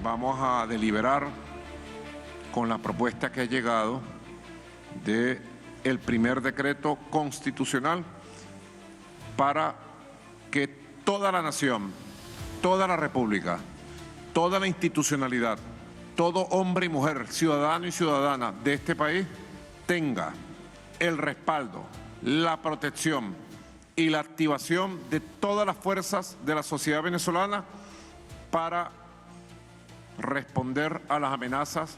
vamos a deliberar con la propuesta que ha llegado de el primer decreto constitucional para que toda la nación, toda la república, toda la institucionalidad, todo hombre y mujer, ciudadano y ciudadana de este país tenga el respaldo, la protección y la activación de todas las fuerzas de la sociedad venezolana para responder a las amenazas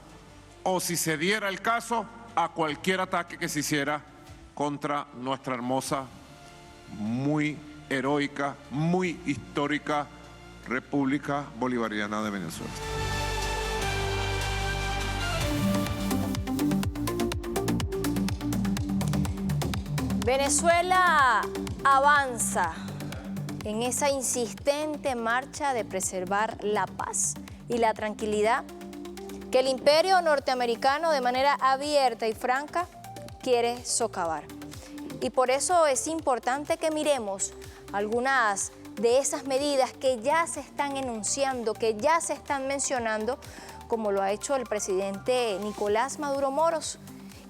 o, si se diera el caso, a cualquier ataque que se hiciera contra nuestra hermosa, muy heroica, muy histórica República Bolivariana de Venezuela. Venezuela avanza en esa insistente marcha de preservar la paz y la tranquilidad que el imperio norteamericano de manera abierta y franca quiere socavar. Y por eso es importante que miremos algunas de esas medidas que ya se están enunciando, que ya se están mencionando, como lo ha hecho el presidente Nicolás Maduro Moros,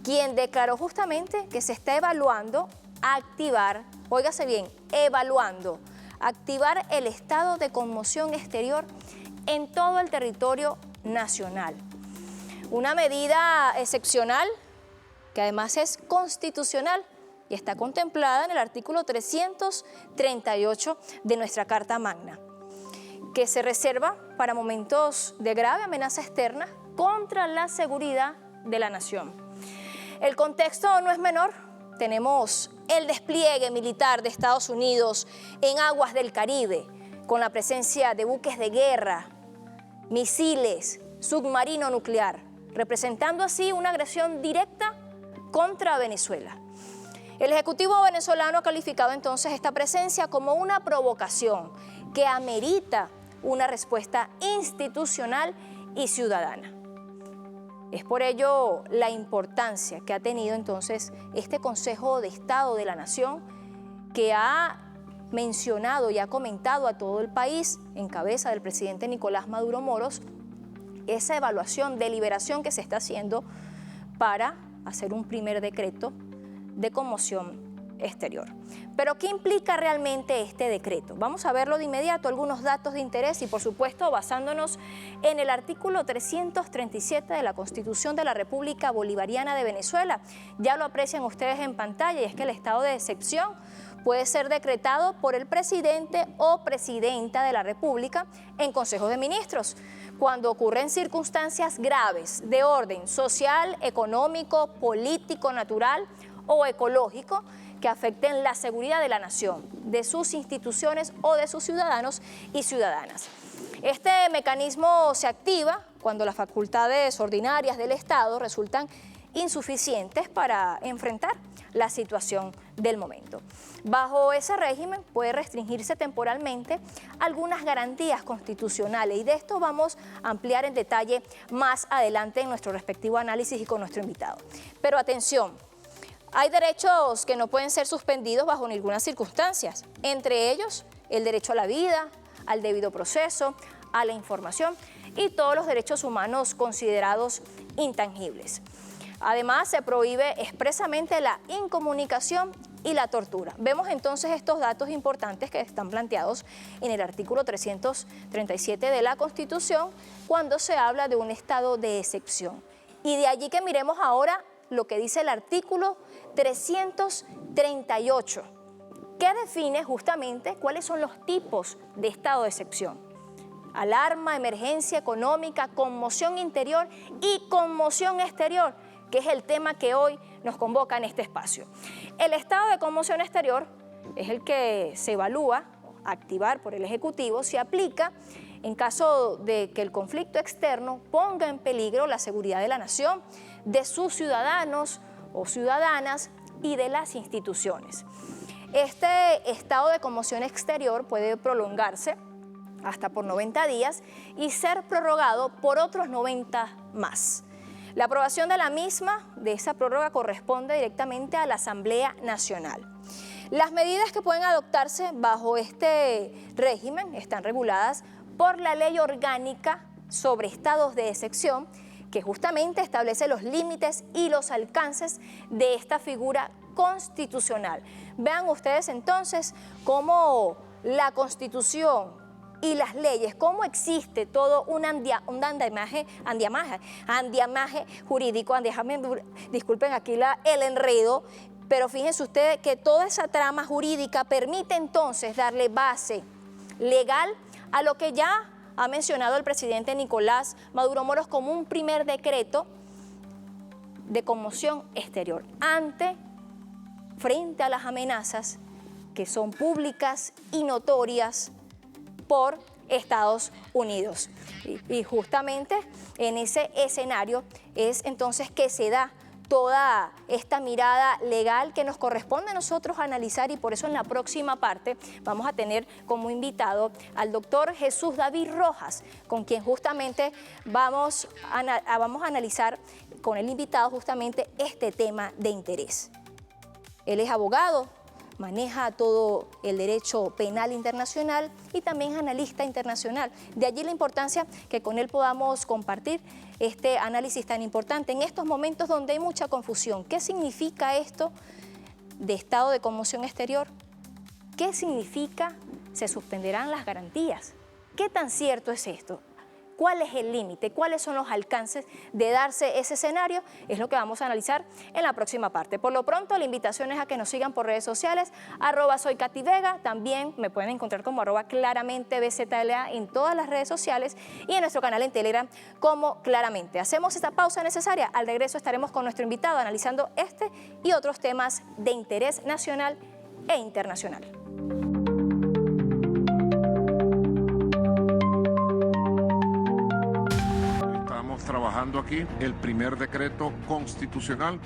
quien declaró justamente que se está evaluando activar, óigase bien, evaluando, activar el estado de conmoción exterior en todo el territorio nacional. Una medida excepcional que además es constitucional y está contemplada en el artículo 338 de nuestra Carta Magna, que se reserva para momentos de grave amenaza externa contra la seguridad de la nación. El contexto no es menor. Tenemos el despliegue militar de Estados Unidos en aguas del Caribe, con la presencia de buques de guerra, misiles, submarino nuclear, representando así una agresión directa contra Venezuela. El Ejecutivo venezolano ha calificado entonces esta presencia como una provocación que amerita una respuesta institucional y ciudadana. Es por ello la importancia que ha tenido entonces este Consejo de Estado de la Nación, que ha mencionado y ha comentado a todo el país, en cabeza del presidente Nicolás Maduro Moros, esa evaluación, deliberación que se está haciendo para hacer un primer decreto de conmoción exterior. Pero ¿qué implica realmente este decreto? Vamos a verlo de inmediato, algunos datos de interés y por supuesto basándonos en el artículo 337 de la Constitución de la República Bolivariana de Venezuela. Ya lo aprecian ustedes en pantalla, y es que el estado de excepción puede ser decretado por el presidente o presidenta de la República en Consejo de Ministros, cuando ocurren circunstancias graves de orden social, económico, político, natural o ecológico que afecten la seguridad de la nación, de sus instituciones o de sus ciudadanos y ciudadanas. Este mecanismo se activa cuando las facultades ordinarias del Estado resultan insuficientes para enfrentar la situación del momento. Bajo ese régimen puede restringirse temporalmente algunas garantías constitucionales, y de esto vamos a ampliar en detalle más adelante en nuestro respectivo análisis y con nuestro invitado. Pero atención, hay derechos que no pueden ser suspendidos bajo ninguna circunstancia, entre ellos el derecho a la vida, al debido proceso, a la información y todos los derechos humanos considerados intangibles. Además, se prohíbe expresamente la incomunicación y la tortura. Vemos entonces estos datos importantes que están planteados en el artículo 337 de la Constitución cuando se habla de un estado de excepción. Y de allí que miremos ahora lo que dice el artículo 338, que define justamente cuáles son los tipos de estado de excepción: alarma, emergencia económica, conmoción interior y conmoción exterior, que es el tema que hoy nos convoca en este espacio. El estado de conmoción exterior es el que se evalúa, activar por el Ejecutivo, se aplica en caso de que el conflicto externo ponga en peligro la seguridad de la nación, de sus ciudadanos o ciudadanas y de las instituciones. Este estado de conmoción exterior puede prolongarse hasta por 90 días y ser prorrogado por otros 90 más. La aprobación de la misma, de esa prórroga, corresponde directamente a la Asamblea Nacional. Las medidas que pueden adoptarse bajo este régimen están reguladas por la Ley Orgánica sobre estados de excepción, que justamente establece los límites y los alcances de esta figura constitucional. Vean ustedes entonces cómo la Constitución y las leyes, cómo existe todo un andamiaje jurídico, disculpen aquí el enredo, pero fíjense ustedes que toda esa trama jurídica permite entonces darle base legal a lo que ya ha mencionado el presidente Nicolás Maduro Moros como un primer decreto de conmoción exterior frente a las amenazas que son públicas y notorias por Estados Unidos. Y justamente en ese escenario es entonces que se da toda esta mirada legal que nos corresponde a nosotros analizar, y por eso en la próxima parte vamos a tener como invitado al doctor Jesús David Rojas, con quien justamente vamos a analizar con el invitado justamente este tema de interés. Él es abogado, maneja todo el derecho penal internacional y también es analista internacional. De allí la importancia que con él podamos compartir este análisis tan importante en estos momentos donde hay mucha confusión. ¿Qué significa esto de estado de conmoción exterior? ¿Qué significa se suspenderán las garantías? ¿Qué tan cierto es esto? ¿Cuál es el límite? ¿Cuáles son los alcances de darse ese escenario? Es lo que vamos a analizar en la próxima parte. Por lo pronto, la invitación es a que nos sigan por redes sociales, @soykatyvega, también me pueden encontrar como @claramentebzla en todas las redes sociales y en nuestro canal en Telegram como Claramente. Hacemos esta pausa necesaria, al regreso estaremos con nuestro invitado analizando este y otros temas de interés nacional e internacional. Trabajando aquí el primer decreto constitucional.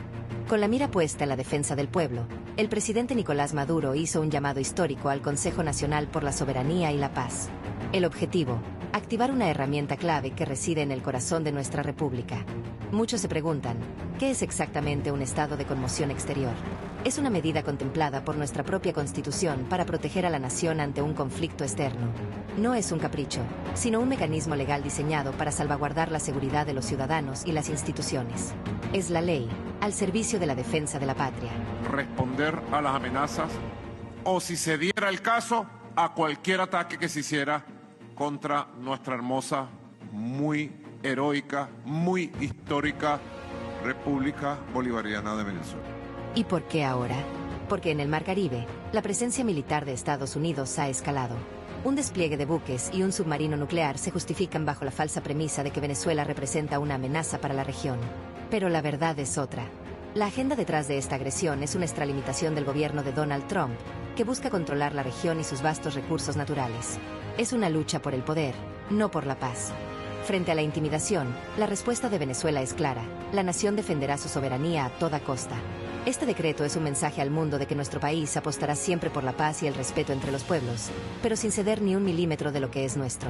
Con la mira puesta en la defensa del pueblo, el presidente Nicolás Maduro hizo un llamado histórico al Consejo Nacional por la Soberanía y la Paz. El objetivo, activar una herramienta clave que reside en el corazón de nuestra república. Muchos se preguntan, ¿qué es exactamente un estado de conmoción exterior? Es una medida contemplada por nuestra propia Constitución para proteger a la nación ante un conflicto externo. No es un capricho, sino un mecanismo legal diseñado para salvaguardar la seguridad de los ciudadanos y las instituciones. Es la ley, al servicio de la defensa de la patria. Responder a las amenazas o, si se diera el caso, a cualquier ataque que se hiciera contra nuestra hermosa, muy heroica, muy histórica República Bolivariana de Venezuela. ¿Y por qué ahora? Porque en el Mar Caribe, la presencia militar de Estados Unidos ha escalado. Un despliegue de buques y un submarino nuclear se justifican bajo la falsa premisa de que Venezuela representa una amenaza para la región. Pero la verdad es otra. La agenda detrás de esta agresión es una extralimitación del gobierno de Donald Trump, que busca controlar la región y sus vastos recursos naturales. Es una lucha por el poder, no por la paz. Frente a la intimidación, la respuesta de Venezuela es clara. La nación defenderá su soberanía a toda costa. Este decreto es un mensaje al mundo de que nuestro país apostará siempre por la paz y el respeto entre los pueblos, pero sin ceder ni un milímetro de lo que es nuestro.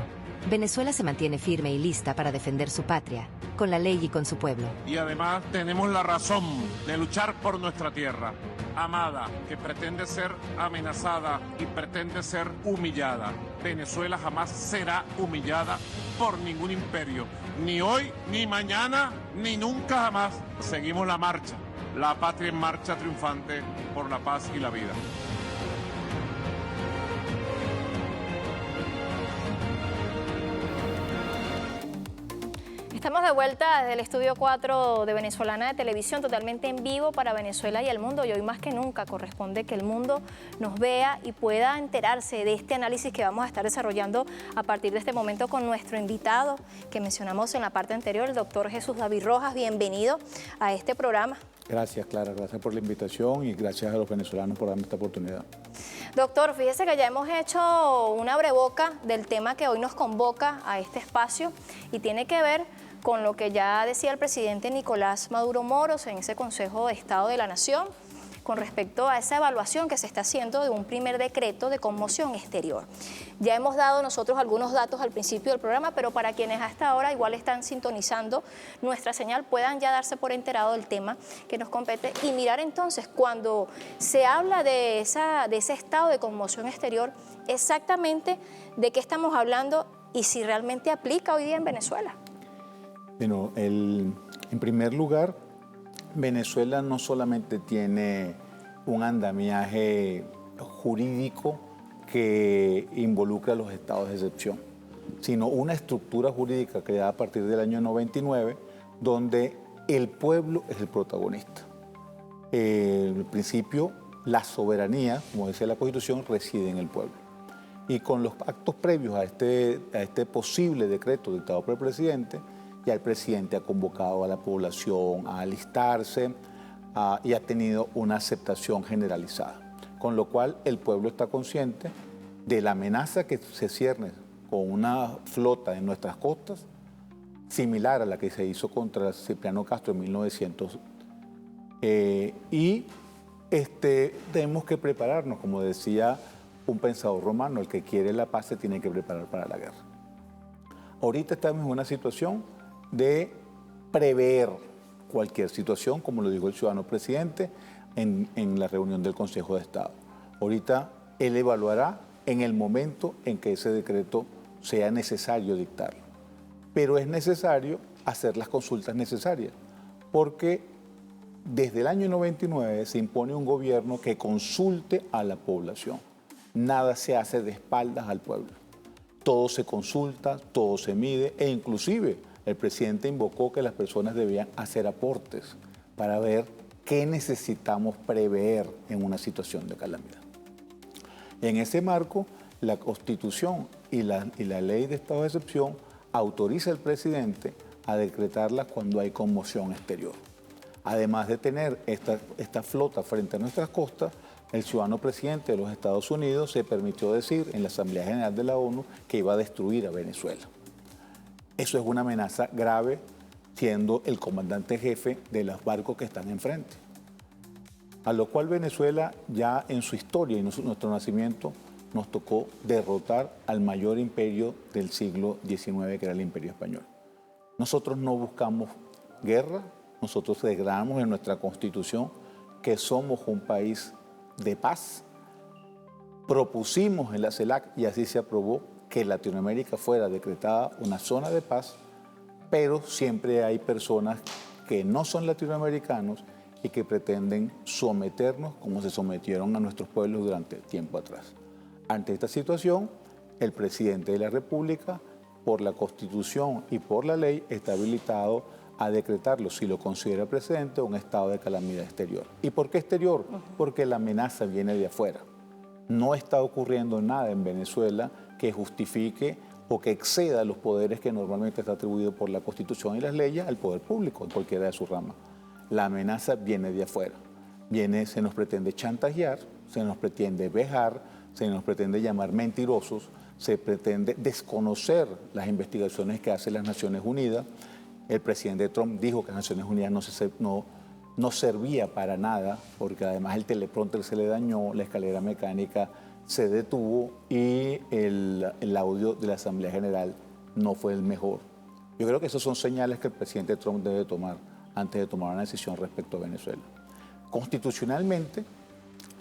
Venezuela se mantiene firme y lista para defender su patria, con la ley y con su pueblo. Y además tenemos la razón de luchar por nuestra tierra, amada, que pretende ser amenazada y pretende ser humillada. Venezuela jamás será humillada por ningún imperio, ni hoy, ni mañana, ni nunca jamás. Seguimos la marcha. La patria en marcha triunfante por la paz y la vida. Estamos de vuelta desde el Estudio 4 de Venezolana de Televisión, totalmente en vivo para Venezuela y el mundo. Y hoy más que nunca corresponde que el mundo nos vea y pueda enterarse de este análisis que vamos a estar desarrollando a partir de este momento con nuestro invitado que mencionamos en la parte anterior, el doctor Jesús David Rojas. Bienvenido a este programa. Gracias, Clara. Gracias por la invitación y gracias a los venezolanos por darme esta oportunidad. Doctor, fíjese que ya hemos hecho una abreboca del tema que hoy nos convoca a este espacio y tiene que ver con lo que ya decía el presidente Nicolás Maduro Moros en ese Consejo de Estado de la Nación con respecto a esa evaluación que se está haciendo de un primer decreto de conmoción exterior. Ya hemos dado nosotros algunos datos al principio del programa, pero para quienes hasta ahora igual están sintonizando nuestra señal, puedan ya darse por enterado del tema que nos compete y mirar entonces cuando se habla de ese estado de conmoción exterior, exactamente de qué estamos hablando y si realmente aplica hoy día en Venezuela. Bueno, en primer lugar, Venezuela no solamente tiene un andamiaje jurídico que involucra a los estados de excepción, sino una estructura jurídica creada a partir del año 99, donde el pueblo es el protagonista. En principio, la soberanía, como dice la Constitución, reside en el pueblo. Y con los actos previos a este posible decreto dictado por el presidente, ya el presidente ha convocado a la población a alistarse y ha tenido una aceptación generalizada. Con lo cual el pueblo está consciente de la amenaza que se cierne con una flota en nuestras costas, similar a la que se hizo contra Cipriano Castro en 1900. Tenemos que prepararnos, como decía un pensador romano, el que quiere la paz se tiene que preparar para la guerra. Ahorita estamos en una situación de prever cualquier situación, como lo dijo el ciudadano presidente en la reunión del Consejo de Estado. Ahorita él evaluará en el momento en que ese decreto sea necesario dictarlo. Pero es necesario hacer las consultas necesarias, porque desde el año 99 se impone un gobierno que consulte a la población. Nada se hace de espaldas al pueblo. Todo se consulta, todo se mide e inclusive el presidente invocó que las personas debían hacer aportes para ver qué necesitamos prever en una situación de calamidad. En ese marco, la Constitución y la Ley de Estado de Excepción autoriza al presidente a decretarlas cuando hay conmoción exterior. Además de tener esta flota frente a nuestras costas, el ciudadano presidente de los Estados Unidos se permitió decir en la Asamblea General de la ONU que iba a destruir a Venezuela. Eso es una amenaza grave, siendo el comandante jefe de los barcos que están enfrente. A lo cual Venezuela ya en su historia y en nuestro nacimiento nos tocó derrotar al mayor imperio del siglo XIX, que era el Imperio Español. Nosotros no buscamos guerra, nosotros declaramos en nuestra Constitución que somos un país de paz. Propusimos en la CELAC, y así se aprobó, que Latinoamérica fuera decretada una zona de paz, pero siempre hay personas que no son latinoamericanos y que pretenden someternos como se sometieron a nuestros pueblos durante tiempo atrás. Ante esta situación, el presidente de la República, por la Constitución y por la ley, está habilitado a decretarlo, si lo considera presidente, un estado de calamidad exterior. ¿Y por qué exterior? Porque la amenaza viene de afuera. No está ocurriendo nada en Venezuela que justifique o que exceda los poderes que normalmente está atribuido por la Constitución y las leyes al poder público, en cualquiera de sus ramas. La amenaza viene de afuera. Se nos pretende chantajear, se nos pretende vejar, se nos pretende llamar mentirosos, se pretende desconocer las investigaciones que hacen las Naciones Unidas. El presidente Trump dijo que las Naciones Unidas no servía para nada, porque además el teleprompter se le dañó, la escalera mecánica se detuvo y el audio de la Asamblea General no fue el mejor. Yo creo que esas son señales que el presidente Trump debe tomar antes de tomar una decisión respecto a Venezuela. Constitucionalmente,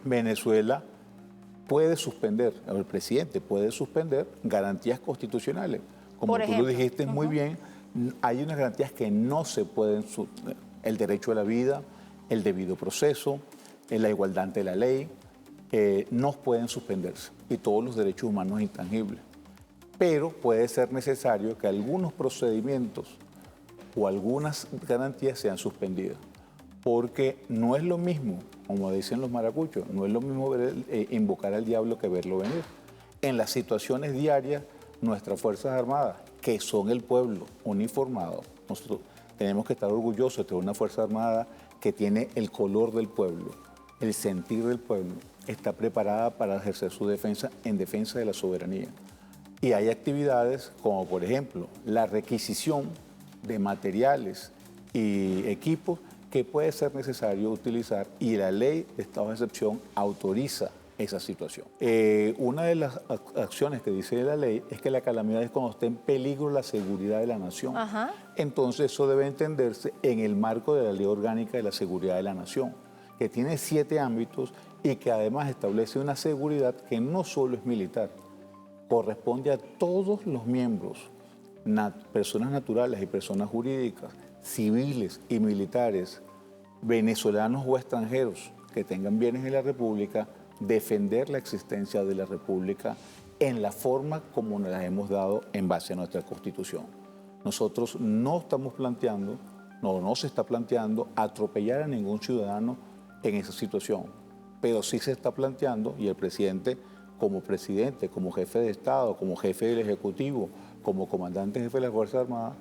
Venezuela puede suspender, el presidente puede suspender garantías constitucionales. Como tú lo dijiste muy bien, hay unas garantías que no se pueden suspender. El derecho a la vida, el debido proceso, la igualdad ante la ley, no pueden suspenderse. Y todos los derechos humanos intangibles. Pero puede ser necesario que algunos procedimientos o algunas garantías sean suspendidas. Porque no es lo mismo, como dicen los maracuchos, no es lo mismo invocar al diablo que verlo venir. En las situaciones diarias, nuestras Fuerzas Armadas, que son el pueblo uniformado, nosotros tenemos que estar orgullosos de tener una Fuerza Armada que tiene el color del pueblo, el sentir del pueblo, está preparada para ejercer su defensa en defensa de la soberanía. Y hay actividades como, por ejemplo, la requisición de materiales y equipos que puede ser necesario utilizar, y la ley de estado de excepción autoriza esa situación. Una de las acciones que dice la ley es que la calamidad es cuando esté en peligro la seguridad de la nación. Ajá. Entonces eso debe entenderse en el marco de la Ley Orgánica de la Seguridad de la Nación, que tiene 7 ámbitos y que además establece una seguridad que no solo es militar, corresponde a todos los miembros, personas naturales y personas jurídicas, civiles y militares, venezolanos o extranjeros que tengan bienes en la República, defender la existencia de la República en la forma como nos la hemos dado en base a nuestra Constitución. Nosotros no estamos planteando, no se está planteando atropellar a ningún ciudadano en esa situación, pero sí se está planteando, y el presidente, como jefe de Estado, como jefe del Ejecutivo, como comandante jefe de las Fuerzas Armadas,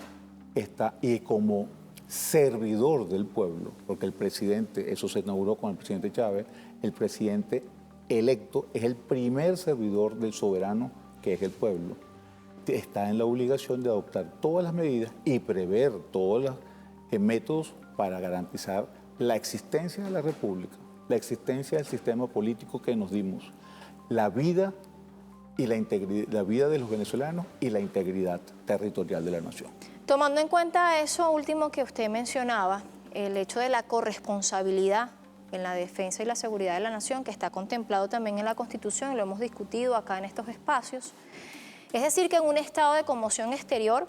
y como servidor del pueblo, porque el presidente, eso se inauguró con el presidente Chávez, el presidente electo es el primer servidor del soberano, que es el pueblo. Está en la obligación de adoptar todas las medidas y prever todos los métodos para garantizar la existencia de la República, la existencia del sistema político que nos dimos, la vida y la vida de los venezolanos y la integridad territorial de la nación. Tomando en cuenta eso último que usted mencionaba, el hecho de la corresponsabilidad en la defensa y la seguridad de la nación, que está contemplado también en la Constitución y lo hemos discutido acá en estos espacios, es decir, que en un estado de conmoción exterior,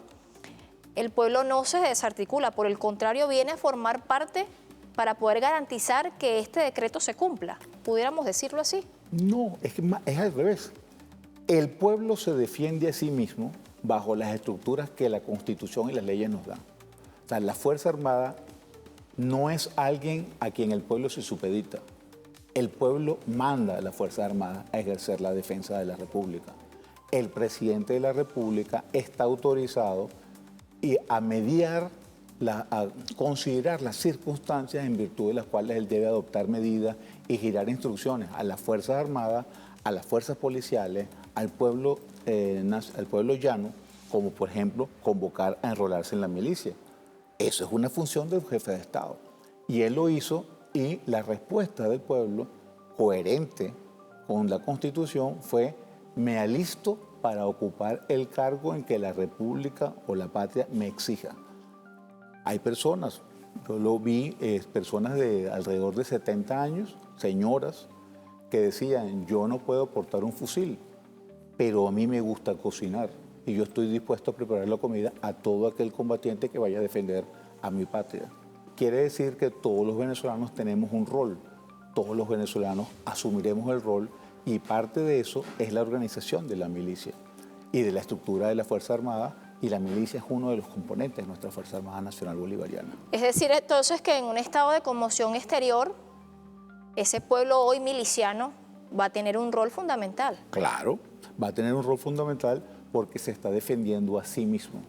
el pueblo no se desarticula, por el contrario, viene a formar parte para poder garantizar que este decreto se cumpla. ¿Pudiéramos decirlo así? No, es al revés. El pueblo se defiende a sí mismo bajo las estructuras que la Constitución y las leyes nos dan. O sea, la Fuerza Armada no es alguien a quien el pueblo se supedita. El pueblo manda a la Fuerza Armada a ejercer la defensa de la República. El presidente de la República está autorizado a mediar, a considerar las circunstancias en virtud de las cuales él debe adoptar medidas y girar instrucciones a las Fuerzas Armadas, a las fuerzas policiales, al pueblo llano, como por ejemplo convocar a enrolarse en la milicia. Eso es una función del jefe de Estado. Y él lo hizo, y la respuesta del pueblo, coherente con la Constitución, fue: me alisto para ocupar el cargo en que la República o la patria me exija. Hay personas, yo lo vi, personas de alrededor de 70 años, señoras, que decían: yo no puedo portar un fusil, pero a mí me gusta cocinar y yo estoy dispuesto a preparar la comida a todo aquel combatiente que vaya a defender a mi patria. Quiere decir que todos los venezolanos tenemos un rol, todos los venezolanos asumiremos el rol, y parte de eso es la organización de la milicia y de la estructura de la Fuerza Armada, y la milicia es uno de los componentes de nuestra Fuerza Armada Nacional Bolivariana. Es decir, entonces, que en un estado de conmoción exterior, ese pueblo hoy miliciano va a tener un rol fundamental. Claro, va a tener un rol fundamental porque se está defendiendo a sí mismo.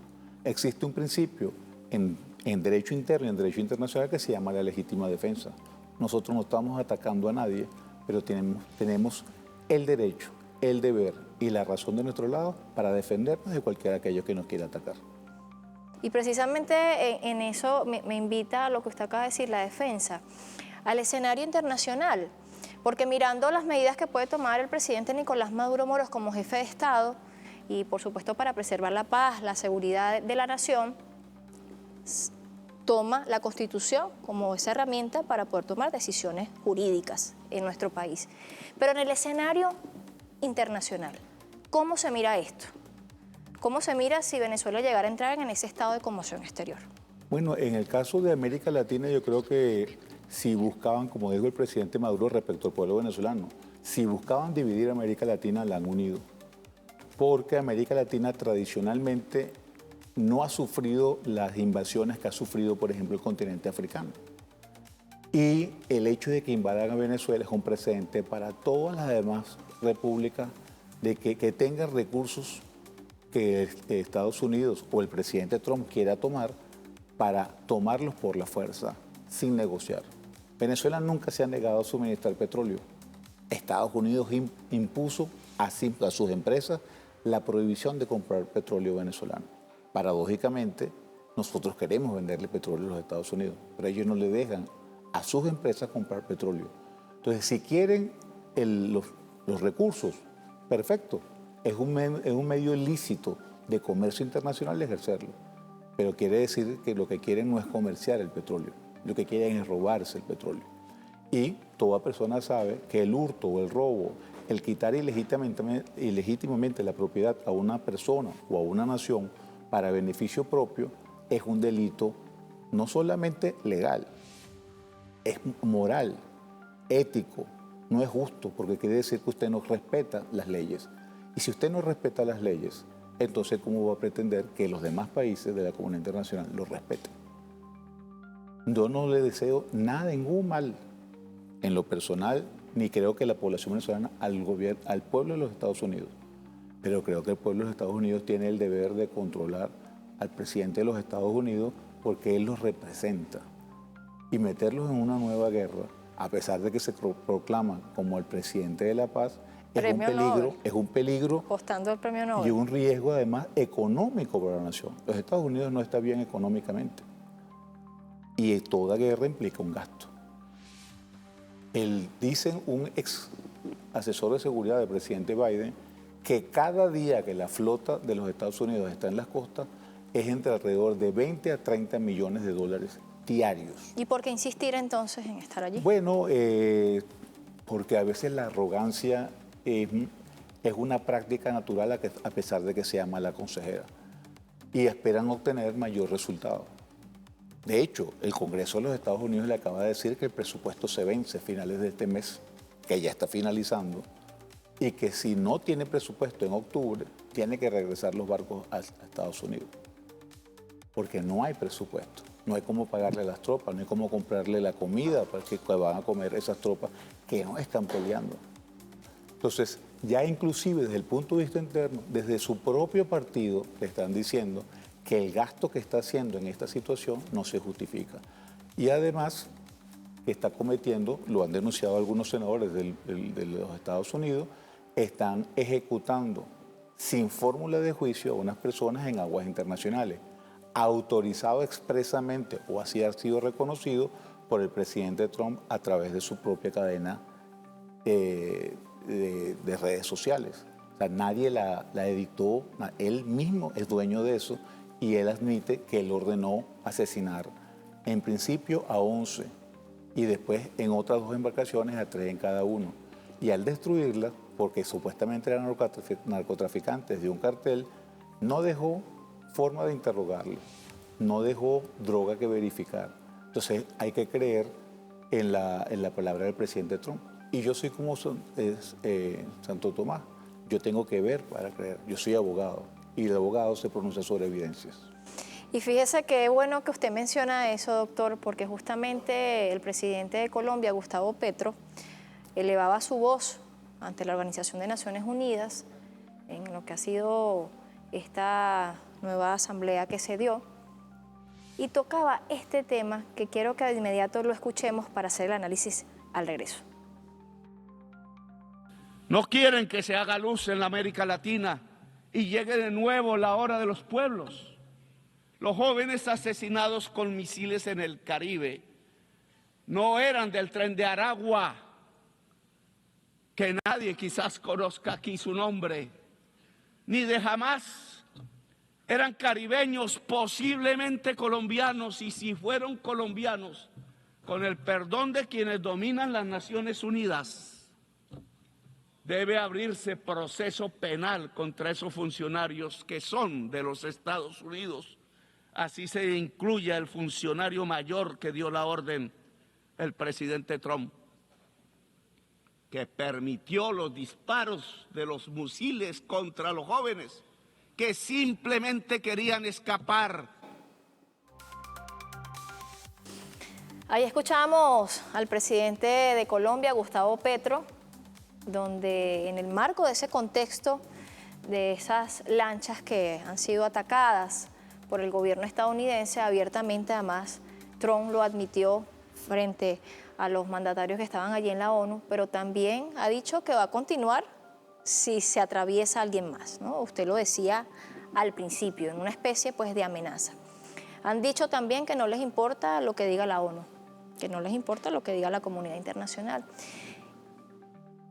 Existe un principio en derecho interno y en derecho internacional que se llama la legítima defensa. Nosotros no estamos atacando a nadie, pero tenemos el derecho, el deber y la razón de nuestro lado para defendernos de cualquiera de aquellos que nos quiera atacar. Y precisamente en eso me invita a lo que usted acaba de decir, la defensa, al escenario internacional, porque mirando las medidas que puede tomar el presidente Nicolás Maduro Moros como jefe de Estado, y por supuesto para preservar la paz, la seguridad de la nación, toma la Constitución como esa herramienta para poder tomar decisiones jurídicas en nuestro país. Pero en el escenario internacional, ¿cómo se mira esto? ¿Cómo se mira si Venezuela llegara a entrar en ese estado de conmoción exterior? Bueno, en el caso de América Latina, yo creo que si buscaban, como dijo el presidente Maduro respecto al pueblo venezolano, si buscaban dividir América Latina, la han unido. Porque América Latina tradicionalmente no ha sufrido las invasiones que ha sufrido, por ejemplo, el continente africano. Y el hecho de que invadan a Venezuela es un precedente para todas las demás repúblicas de que tengan recursos que Estados Unidos o el presidente Trump quiera tomar para tomarlos por la fuerza, sin negociar. Venezuela nunca se ha negado a suministrar petróleo. Estados Unidos impuso a sus empresas la prohibición de comprar petróleo venezolano. Paradójicamente, nosotros queremos venderle petróleo a los Estados Unidos, pero ellos no le dejan a sus empresas comprar petróleo. Entonces, si quieren los recursos, perfecto, es un medio lícito de comercio internacional de ejercerlo, pero quiere decir que lo que quieren no es comerciar el petróleo, lo que quieren es robarse el petróleo. Y toda persona sabe que el hurto o el robo, el quitar ilegítimamente la propiedad a una persona o a una nación para beneficio propio es un delito no solamente legal, es moral, ético, no es justo, porque quiere decir que usted no respeta las leyes. Y si usted no respeta las leyes, entonces ¿cómo va a pretender que los demás países de la comunidad internacional lo respeten? Yo no le deseo nada, ningún mal en lo personal, ni creo que la población venezolana al pueblo de los Estados Unidos. Pero creo que el pueblo de los Estados Unidos tiene el deber de controlar al presidente de los Estados Unidos porque él los representa. Y meterlos en una nueva guerra, a pesar de que se proclama como el presidente de la paz, es un peligro costando el premio Nobel. Y un riesgo además económico para la nación. Los Estados Unidos no está bien económicamente y toda guerra implica un gasto. Dicen un ex asesor de seguridad del presidente Biden que cada día que la flota de los Estados Unidos está en las costas es entre alrededor de 20 a 30 millones de dólares diarios. ¿Y por qué insistir entonces en estar allí? Bueno, porque a veces la arrogancia es una práctica natural a pesar de que sea mala consejera y esperan obtener mayor resultado. De hecho, el Congreso de los Estados Unidos le acaba de decir que el presupuesto se vence a finales de este mes, que ya está finalizando, y que si no tiene presupuesto en octubre, tiene que regresar los barcos a Estados Unidos, porque no hay presupuesto. No hay cómo pagarle a las tropas, no hay cómo comprarle la comida para que van a comer esas tropas que no están peleando. Entonces, ya inclusive desde el punto de vista interno, desde su propio partido, le están diciendo que el gasto que está haciendo en esta situación no se justifica. Y además, está cometiendo, lo han denunciado algunos senadores de los Estados Unidos, están ejecutando sin fórmula de juicio a unas personas en aguas internacionales, autorizado expresamente o así ha sido reconocido por el presidente Trump a través de su propia cadena de redes sociales. O sea, nadie la editó, él mismo es dueño de eso y él admite que él ordenó asesinar en principio a 11 y después en otras 2 embarcaciones a 3 en cada uno. Y al destruirlas, porque supuestamente eran narcotraficantes de un cartel, no dejó forma de interrogarlo, no dejó droga que verificar. Entonces hay que creer en la palabra del presidente Trump. Y yo soy como Santo Tomás, yo tengo que ver para creer. Yo soy abogado y el abogado se pronuncia sobre evidencias. Y fíjese qué bueno que usted menciona eso, doctor, porque justamente el presidente de Colombia, Gustavo Petro, elevaba su voz ante la Organización de Naciones Unidas en lo que ha sido esta nueva asamblea que se dio y tocaba este tema que quiero que de inmediato lo escuchemos para hacer el análisis al regreso. No quieren que se haga luz en la América Latina y llegue de nuevo la hora de los pueblos. Los jóvenes asesinados con misiles en el Caribe no eran del Tren de Aragua, que nadie quizás conozca aquí su nombre, ni de Hamas. Eran caribeños, posiblemente colombianos, y si fueron colombianos, con el perdón de quienes dominan las Naciones Unidas, debe abrirse proceso penal contra esos funcionarios que son de los Estados Unidos. Así se incluye el funcionario mayor que dio la orden, el presidente Trump, que permitió los disparos de los misiles contra los jóvenes que simplemente querían escapar. Ahí escuchamos al presidente de Colombia, Gustavo Petro, donde en el marco de ese contexto de esas lanchas que han sido atacadas por el gobierno estadounidense, abiertamente además Trump lo admitió frente a los mandatarios que estaban allí en la ONU, pero también ha dicho que va a continuar si se atraviesa alguien más, ¿no? Usted lo decía al principio, en una especie pues de amenaza. Han dicho también que no les importa lo que diga la ONU, que no les importa lo que diga la comunidad internacional.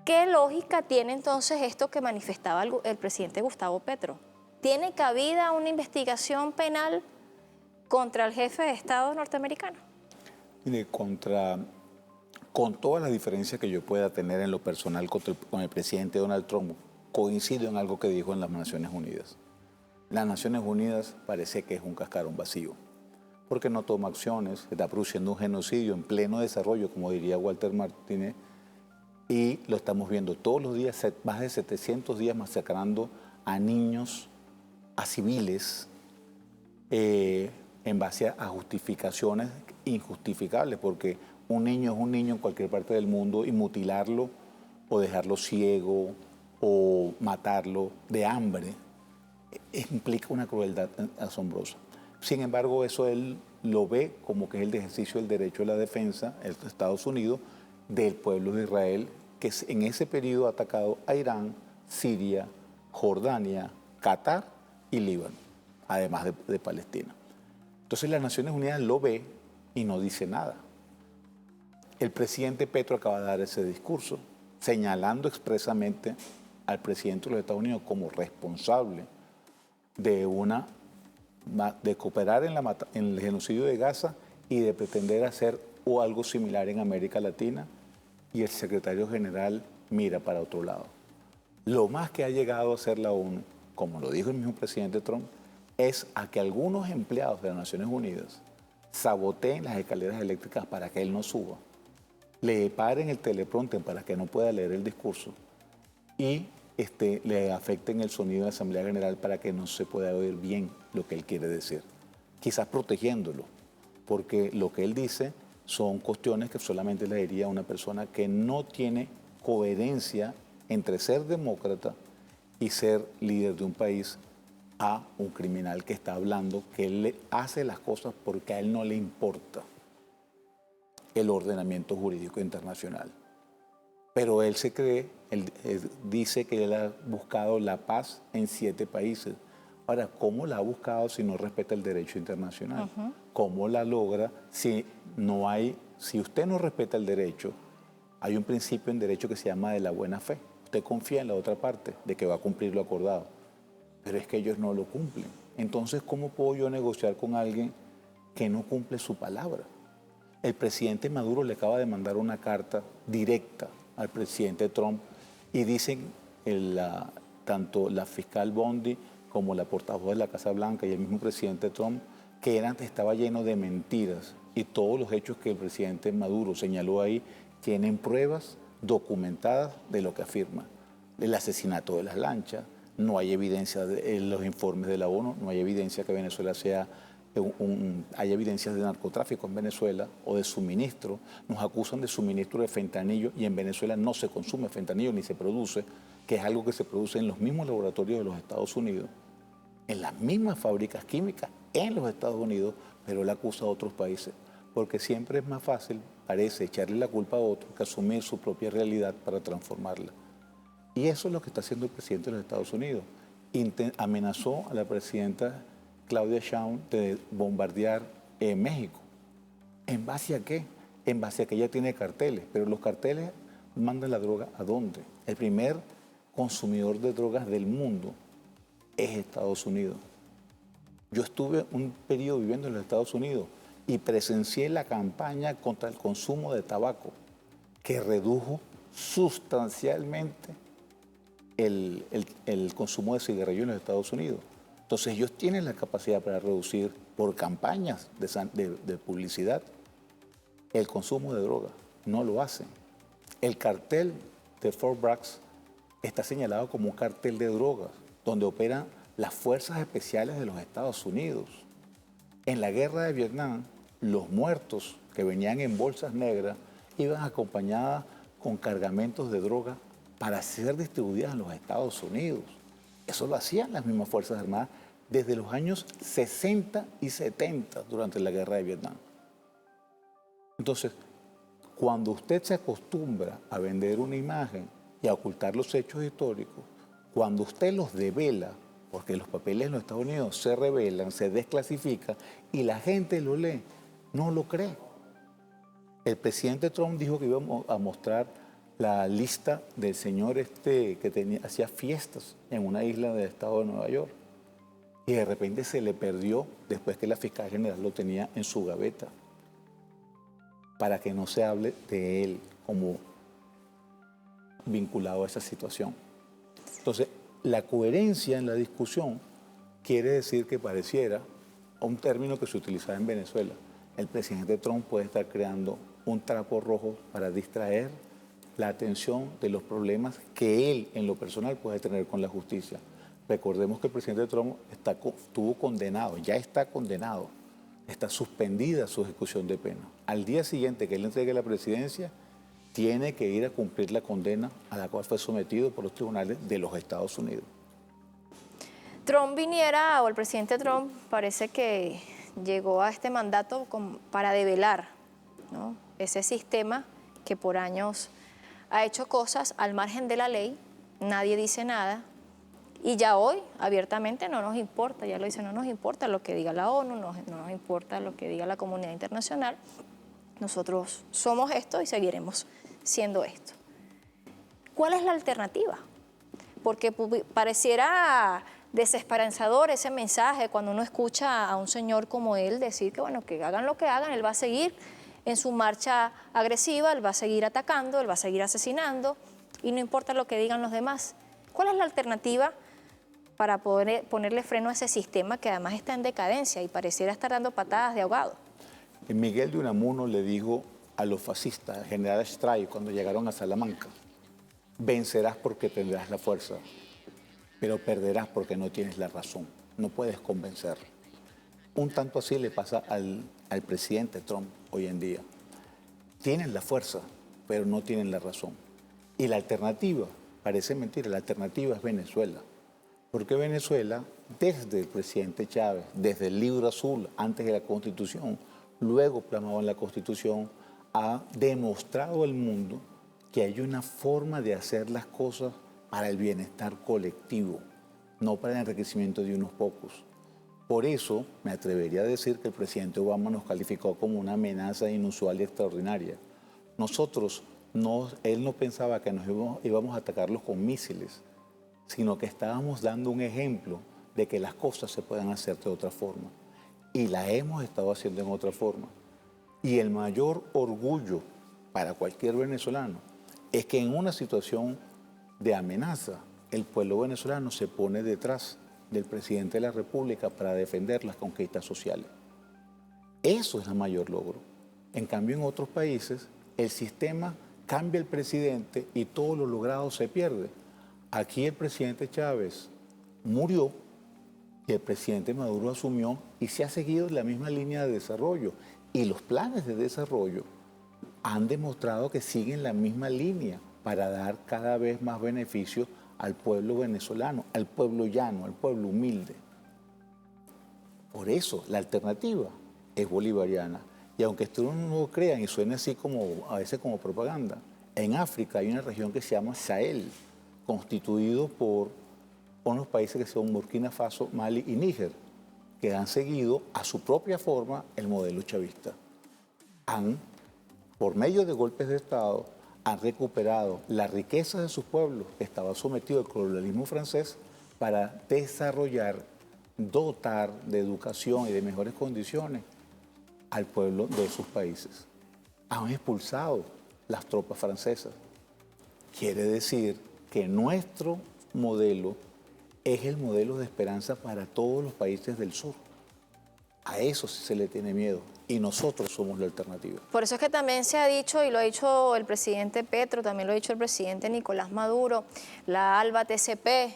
¿Qué lógica tiene entonces esto que manifestaba el presidente Gustavo Petro? ¿Tiene cabida una investigación penal contra el jefe de Estado norteamericano? Mire, contra con todas las diferencias que yo pueda tener en lo personal con el presidente Donald Trump, coincido en algo que dijo en las Naciones Unidas. Las Naciones Unidas parece que es un cascarón vacío, porque no toma acciones, está produciendo un genocidio en pleno desarrollo, como diría Walter Martínez, y lo estamos viendo todos los días, más de 700 días masacrando a niños, a civiles, en base a justificaciones injustificables, porque un niño es un niño en cualquier parte del mundo y mutilarlo o dejarlo ciego o matarlo de hambre implica una crueldad asombrosa. Sin embargo, eso él lo ve como que es el ejercicio del derecho a la defensa de Estados Unidos del pueblo de Israel, que en ese periodo ha atacado a Irán, Siria, Jordania, Qatar y Líbano, además de Palestina. Entonces las Naciones Unidas lo ve y no dice nada. El presidente Petro acaba de dar ese discurso, señalando expresamente al presidente de los Estados Unidos como responsable de cooperar en el genocidio de Gaza y de pretender hacer algo similar en América Latina, y el secretario general mira para otro lado. Lo más que ha llegado a hacer la ONU, como lo dijo el mismo presidente Trump, es a que algunos empleados de las Naciones Unidas saboteen las escaleras eléctricas para que él no suba, le paren el teleprompter para que no pueda leer el discurso y le afecten el sonido de la Asamblea General para que no se pueda oír bien lo que él quiere decir. Quizás protegiéndolo, porque lo que él dice son cuestiones que solamente le diría a una persona que no tiene coherencia entre ser demócrata y ser líder de un país, a un criminal que está hablando que él le hace las cosas porque a él no le importa el ordenamiento jurídico internacional. Pero él se cree, él dice que él ha buscado la paz en 7 países. Ahora, ¿cómo la ha buscado si no respeta el derecho internacional? ¿Cómo la logra si usted no respeta el derecho? Hay un principio en derecho que se llama de la buena fe. Usted confía en la otra parte de que va a cumplir lo acordado, pero es que ellos no lo cumplen. Entonces, ¿cómo puedo yo negociar con alguien que no cumple su palabra? El presidente Maduro le acaba de mandar una carta directa al presidente Trump y dicen tanto la fiscal Bondi como la portavoz de la Casa Blanca y el mismo presidente Trump que estaba lleno de mentiras, y todos los hechos que el presidente Maduro señaló ahí tienen pruebas documentadas de lo que afirma. El asesinato de las lanchas, no hay evidencia en los informes de la ONU, no hay evidencia que Venezuela hay evidencias de narcotráfico en Venezuela o de suministro. Nos acusan de suministro de fentanilo y en Venezuela no se consume fentanilo ni se produce, que es algo que se produce en los mismos laboratorios de los Estados Unidos, en las mismas fábricas químicas en los Estados Unidos, pero él acusa a otros países, porque siempre es más fácil, parece, echarle la culpa a otro que asumir su propia realidad para transformarla. Y eso es lo que está haciendo el presidente de los Estados Unidos. Amenazó a la presidenta Claudia Sheinbaum de bombardear México. ¿En base a qué? En base a que ella tiene carteles, pero los carteles mandan la droga ¿a dónde? El primer consumidor de drogas del mundo es Estados Unidos. Yo estuve un periodo viviendo en los Estados Unidos y presencié la campaña contra el consumo de tabaco, que redujo sustancialmente el consumo de cigarrillos en los Estados Unidos. Entonces ellos tienen la capacidad para reducir por campañas de publicidad el consumo de droga. No lo hacen. El cartel de Fort Bragg está señalado como un cartel de drogas, donde operan las fuerzas especiales de los Estados Unidos. En la guerra de Vietnam, los muertos que venían en bolsas negras iban acompañadas con cargamentos de droga para ser distribuidas en los Estados Unidos. Eso lo hacían las mismas Fuerzas Armadas desde los años 60 y 70 durante la guerra de Vietnam. Entonces, cuando usted se acostumbra a vender una imagen y a ocultar los hechos históricos, cuando usted los devela, porque los papeles en los Estados Unidos se revelan, se desclasifican y la gente lo lee, no lo cree. El presidente Trump dijo que íbamos a mostrar la lista del señor que hacía fiestas en una isla del estado de Nueva York. Y de repente se le perdió después que la fiscal general lo tenía en su gaveta. para que no se hable de él como vinculado a esa situación. Entonces, la coherencia en la discusión quiere decir que pareciera, un término que se utilizaba en Venezuela, el presidente Trump puede estar creando un trapo rojo para distraer la atención de los problemas que él en lo personal puede tener con la justicia. Recordemos que el presidente Trump estuvo condenado, ya está condenado, está suspendida su ejecución de pena. Al día siguiente que él entregue la presidencia, tiene que ir a cumplir la condena a la cual fue sometido por los tribunales de los Estados Unidos. Trump viniera, o el presidente Trump parece que llegó a este mandato para develar, ¿no?, ese sistema que por años ha hecho cosas al margen de la ley, nadie dice nada, y ya hoy abiertamente no nos importa, ya lo dice, no nos importa lo que diga la ONU, no nos importa lo que diga la comunidad internacional, nosotros somos esto y seguiremos siendo esto. ¿Cuál es la alternativa? Porque pareciera desesperanzador ese mensaje cuando uno escucha a un señor como él decir que, bueno, que hagan lo que hagan, él va a seguir en su marcha agresiva, él va a seguir atacando, él va a seguir asesinando y no importa lo que digan los demás. ¿Cuál es la alternativa para poder ponerle freno a ese sistema que además está en decadencia y pareciera estar dando patadas de ahogado? Miguel de Unamuno le dijo a los fascistas, al general Stray, cuando llegaron a Salamanca: vencerás porque tendrás la fuerza, pero perderás porque no tienes la razón, no puedes convencer. Un tanto así le pasa al presidente Trump hoy en día. Tienen la fuerza, pero no tienen la razón. Y la alternativa, parece mentira, la alternativa es Venezuela. Porque Venezuela, desde el presidente Chávez, desde el Libro Azul, antes de la Constitución, luego plasmado en la Constitución, ha demostrado al mundo que hay una forma de hacer las cosas para el bienestar colectivo, no para el enriquecimiento de unos pocos. Por eso me atrevería a decir que el presidente Obama nos calificó como una amenaza inusual y extraordinaria. Él no pensaba que nos íbamos a atacarlos con misiles, sino que estábamos dando un ejemplo de que las cosas se pueden hacer de otra forma. Y la hemos estado haciendo en otra forma. Y el mayor orgullo para cualquier venezolano es que en una situación de amenaza, el pueblo venezolano se pone detrás del presidente de la República para defender las conquistas sociales. Eso es el mayor logro. En cambio, en otros países, el sistema cambia el presidente y todo lo logrado se pierde. Aquí el presidente Chávez murió y el presidente Maduro asumió y se ha seguido la misma línea de desarrollo. Y los planes de desarrollo han demostrado que siguen la misma línea para dar cada vez más beneficios al pueblo venezolano, al pueblo llano, al pueblo humilde. Por eso la alternativa es bolivariana. Y aunque ustedes no lo crean y suene así como a veces como propaganda, en África hay una región que se llama Sahel, constituido por unos países que son Burkina Faso, Mali y Níger, que han seguido a su propia forma el modelo chavista. Por medio de golpes de Estado, han recuperado la riqueza de sus pueblos que estaba sometido al colonialismo francés para desarrollar, dotar de educación y de mejores condiciones al pueblo de sus países. Han expulsado las tropas francesas. Quiere decir que nuestro modelo es el modelo de esperanza para todos los países del sur. A eso sí se le tiene miedo y nosotros somos la alternativa. Por eso es que también se ha dicho, y lo ha dicho el presidente Petro, también lo ha dicho el presidente Nicolás Maduro, la ALBA TCP,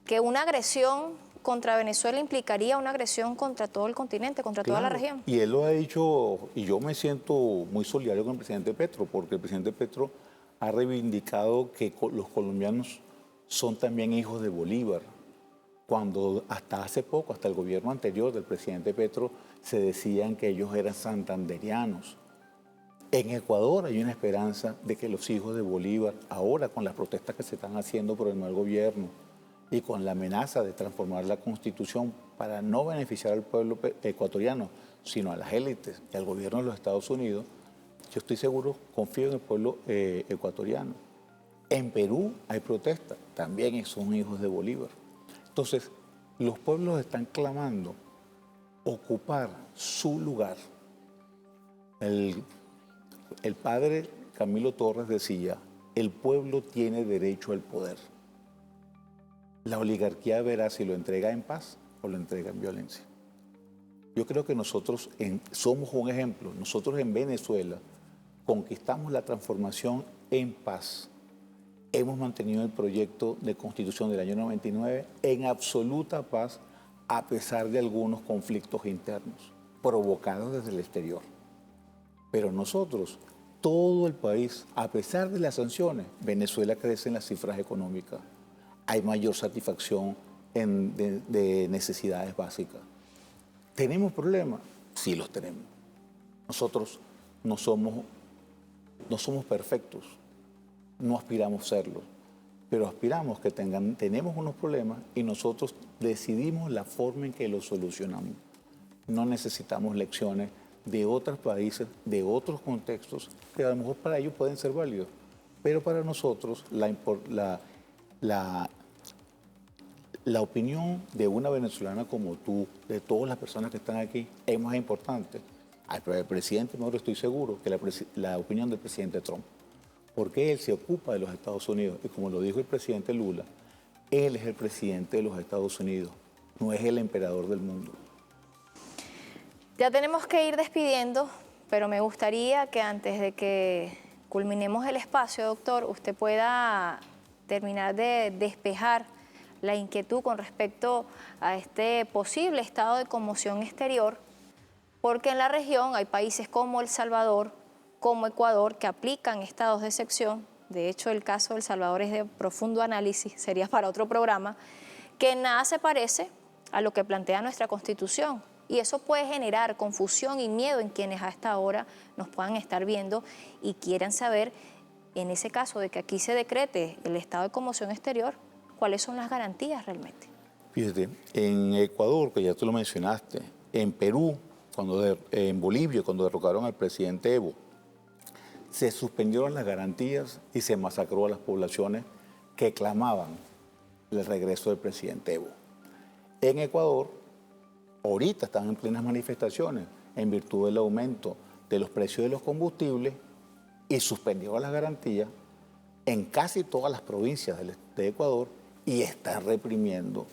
que una agresión contra Venezuela implicaría una agresión contra todo el continente, contra toda la región. Y él lo ha dicho, y yo me siento muy solidario con el presidente Petro, porque el presidente Petro ha reivindicado que los colombianos son también hijos de Bolívar, cuando hasta hace poco, hasta el gobierno anterior del presidente Petro, se decían que ellos eran santanderianos. En Ecuador hay una esperanza de que los hijos de Bolívar, ahora con las protestas que se están haciendo por el mal gobierno y con la amenaza de transformar la Constitución para no beneficiar al pueblo ecuatoriano, sino a las élites y al gobierno de los Estados Unidos, yo estoy seguro, confío en el pueblo ecuatoriano. En Perú hay protestas, también son hijos de Bolívar. Entonces, los pueblos están clamando ocupar su lugar. El el padre Camilo Torres decía, el pueblo tiene derecho al poder. La oligarquía verá si lo entrega en paz o lo entrega en violencia. Yo creo que nosotros somos un ejemplo. Nosotros en Venezuela conquistamos la transformación en paz. Hemos mantenido el proyecto de constitución del año 99 en absoluta paz, a pesar de algunos conflictos internos provocados desde el exterior. Pero nosotros, todo el país, a pesar de las sanciones, Venezuela crece en las cifras económicas. Hay mayor satisfacción de necesidades básicas. ¿Tenemos problemas? Sí los tenemos. Nosotros no somos perfectos, no aspiramos a serlo, pero aspiramos que tenemos unos problemas y nosotros decidimos la forma en que los solucionamos. No necesitamos lecciones de otros países, de otros contextos, que a lo mejor para ellos pueden ser válidos, pero para nosotros la opinión de una venezolana como tú, de todas las personas que están aquí, es más importante. Al presidente Maduro estoy seguro que la opinión del presidente Trump, porque él se ocupa de los Estados Unidos y como lo dijo el presidente Lula, él es el presidente de los Estados Unidos, no es el emperador del mundo. Ya tenemos que ir despidiendo, pero me gustaría que antes de que culminemos el espacio, doctor, usted pueda terminar de despejar la inquietud con respecto a este posible estado de conmoción exterior, porque en la región hay países como El Salvador, como Ecuador, que aplican estados de excepción. De hecho, el caso de El Salvador es de profundo análisis, sería para otro programa, que nada se parece a lo que plantea nuestra Constitución. Y eso puede generar confusión y miedo en quienes a esta hora nos puedan estar viendo y quieran saber, en ese caso de que aquí se decrete el estado de conmoción exterior, cuáles son las garantías realmente. Fíjate, en Ecuador, que ya tú lo mencionaste, en Perú, en Bolivia, cuando derrocaron al presidente Evo, se suspendieron las garantías y se masacró a las poblaciones que clamaban el regreso del presidente Evo. En Ecuador, ahorita están en plenas manifestaciones en virtud del aumento de los precios de los combustibles y suspendieron las garantías en casi todas las provincias de Ecuador y están reprimiendo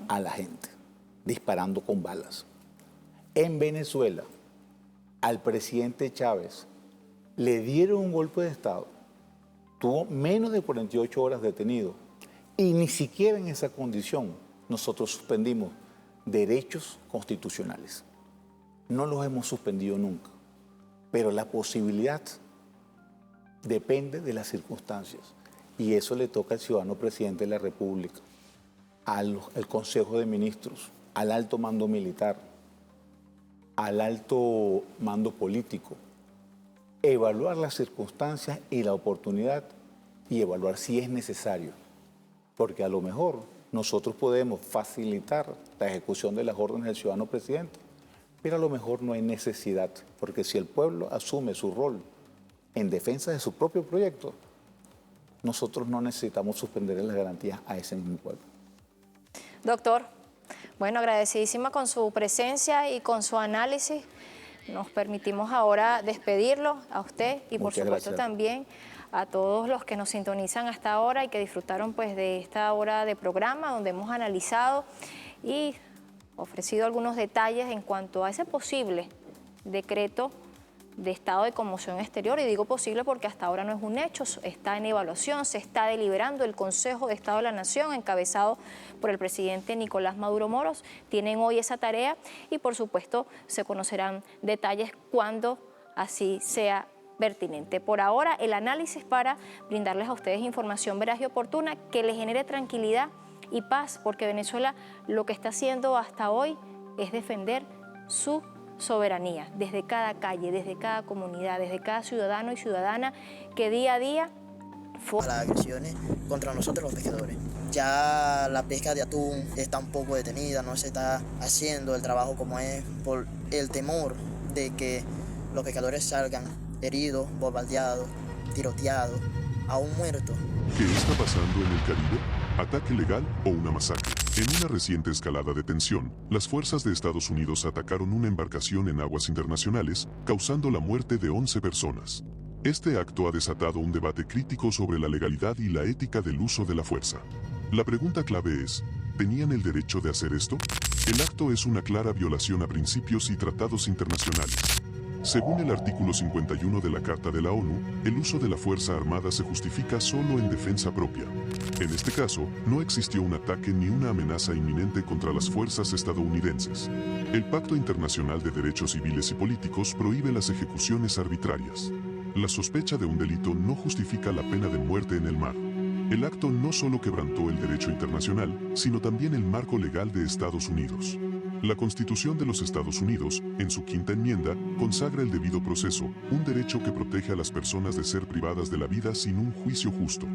a la gente, disparando con balas. En Venezuela, al presidente Chávez le dieron un golpe de Estado, tuvo menos de 48 horas detenido y ni siquiera en esa condición nosotros suspendimos derechos constitucionales. No los hemos suspendido nunca, pero la posibilidad depende de las circunstancias y eso le toca al ciudadano presidente de la República, al Consejo de Ministros, al alto mando militar, al alto mando político, evaluar las circunstancias y la oportunidad y evaluar si es necesario, porque a lo mejor nosotros podemos facilitar la ejecución de las órdenes del ciudadano presidente, pero a lo mejor no hay necesidad, porque si el pueblo asume su rol en defensa de su propio proyecto, nosotros no necesitamos suspender las garantías a ese mismo pueblo. Doctor, bueno, agradecidísima con su presencia y con su análisis. Nos permitimos ahora despedirlo a usted y por supuesto también a todos los que nos sintonizan hasta ahora y que disfrutaron pues de esta hora de programa donde hemos analizado y ofrecido algunos detalles en cuanto a ese posible decreto de estado de conmoción exterior, y digo posible porque hasta ahora no es un hecho, está en evaluación, se está deliberando el Consejo de Estado de la Nación, encabezado por el presidente Nicolás Maduro Moros. Tienen hoy esa tarea y por supuesto se conocerán detalles cuando así sea pertinente. Por ahora, el análisis para brindarles a ustedes información veraz y oportuna que les genere tranquilidad y paz, porque Venezuela lo que está haciendo hasta hoy es defender su soberanía, desde cada calle, desde cada comunidad, desde cada ciudadano y ciudadana que día a día a las agresiones contra nosotros los pescadores. Ya la pesca de atún está un poco detenida, no se está haciendo el trabajo como es por el temor de que los pescadores salgan heridos, bombardeados, tiroteados, aún muertos. ¿Qué está pasando en el Caribe? ¿Ataque legal o una masacre? En una reciente escalada de tensión, las fuerzas de Estados Unidos atacaron una embarcación en aguas internacionales, causando la muerte de 11 personas. Este acto ha desatado un debate crítico sobre la legalidad y la ética del uso de la fuerza. La pregunta clave es, ¿tenían el derecho de hacer esto? El acto es una clara violación a principios y tratados internacionales. Según el artículo 51 de la Carta de la ONU, el uso de la fuerza armada se justifica solo en defensa propia. En este caso, no existió un ataque ni una amenaza inminente contra las fuerzas estadounidenses. El Pacto Internacional de Derechos Civiles y Políticos prohíbe las ejecuciones arbitrarias. La sospecha de un delito no justifica la pena de muerte en el mar. El acto no solo quebrantó el derecho internacional, sino también el marco legal de Estados Unidos. La Constitución de los Estados Unidos, en su quinta enmienda, consagra el debido proceso, un derecho que protege a las personas de ser privadas de la vida sin un juicio justo.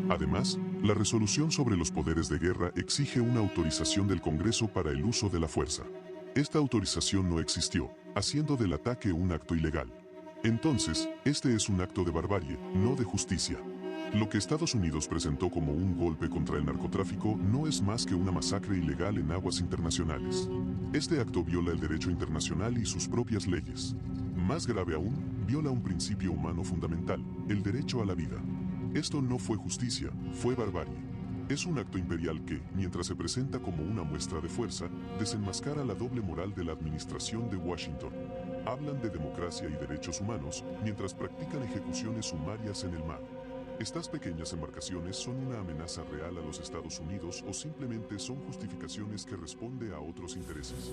Además, la resolución sobre los poderes de guerra exige una autorización del Congreso para el uso de la fuerza. Esta autorización no existió, haciendo del ataque un acto ilegal. Entonces, este es un acto de barbarie, no de justicia. Lo que Estados Unidos presentó como un golpe contra el narcotráfico no es más que una masacre ilegal en aguas internacionales. Este acto viola el derecho internacional y sus propias leyes. Más grave aún, viola un principio humano fundamental, el derecho a la vida. Esto no fue justicia, fue barbarie. Es un acto imperial que, mientras se presenta como una muestra de fuerza, desenmascara la doble moral de la administración de Washington. Hablan de democracia y derechos humanos, mientras practican ejecuciones sumarias en el mar. ¿Estas pequeñas embarcaciones son una amenaza real a los Estados Unidos o simplemente son justificaciones que responden a otros intereses?